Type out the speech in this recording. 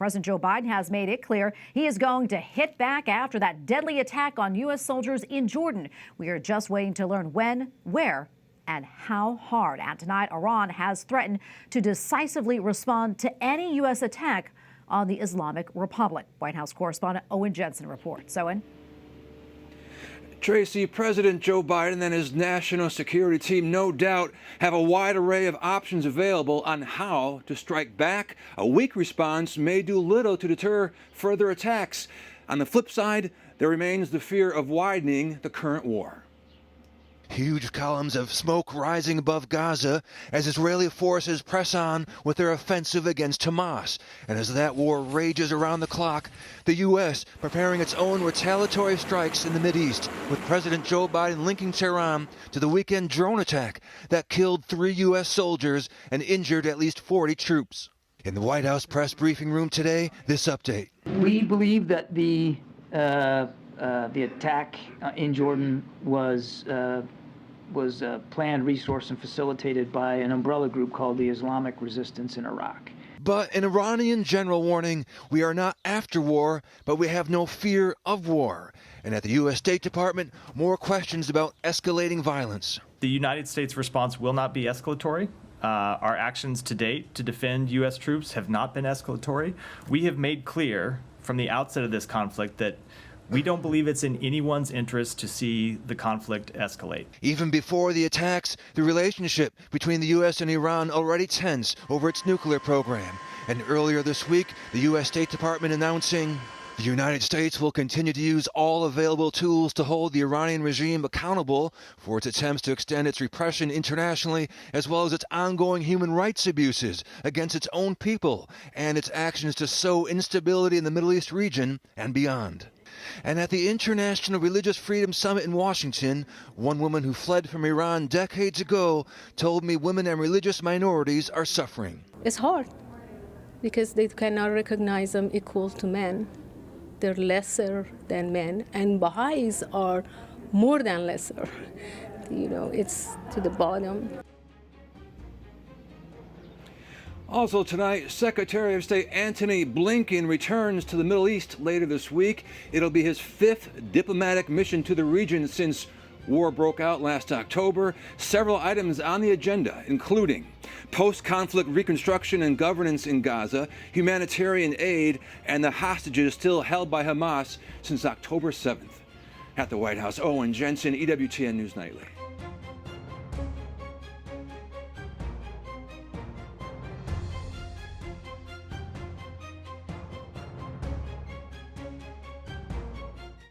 President Joe Biden has made it clear he is going to hit back after that deadly attack on U.S. soldiers in Jordan. We are just waiting to learn when, where, and how hard. And tonight, Iran has threatened to decisively respond to any U.S. attack on the Islamic Republic. White House correspondent Owen Jensen reports. Owen. Tracy, President Joe Biden and his national security team no doubt have a wide array of options available on how to strike back. A weak response may do little to deter further attacks. On the flip side, there remains the fear of widening the current war. Huge columns of smoke rising above Gaza as Israeli forces press on with their offensive against Hamas. And as that war rages around the clock, the U.S. preparing its own retaliatory strikes in the Mideast, with President Joe Biden linking Tehran to the weekend drone attack that killed 3 U.S. soldiers and injured at least 40 troops. In the White House press briefing room today, this update. We believe that the attack in Jordan was planned, resourced, and facilitated by an umbrella group called the Islamic Resistance in Iraq. But an Iranian general warning, we are not after war, but we have no fear of war. And at the U.S. State Department, more questions about escalating violence. The United States response will not be escalatory. Our actions to date to defend U.S. troops have not been escalatory. We have made clear from the outset of this conflict that we don't believe it's in anyone's interest to see the conflict escalate. Even before the attacks, the relationship between the U.S. and Iran already tense over its nuclear program. And earlier this week, the U.S. State Department announcing the United States will continue to use all available tools to hold the Iranian regime accountable for its attempts to extend its repression internationally, as well as its ongoing human rights abuses against its own people and its actions to sow instability in the Middle East region and beyond. And at the International Religious Freedom Summit in Washington, one woman who fled from Iran decades ago told me women and religious minorities are suffering. It's hard because they cannot recognize them equal to men. They're lesser than men, and Baha'is are more than lesser. It's to the bottom. Also tonight, Secretary of State Antony Blinken returns to the Middle East later this week. It'll be his 5th diplomatic mission to the region since war broke out last October. Several items on the agenda, including post-conflict reconstruction and governance in Gaza, humanitarian aid, and the hostages still held by Hamas since October 7th. At the White House, Owen Jensen, EWTN News Nightly.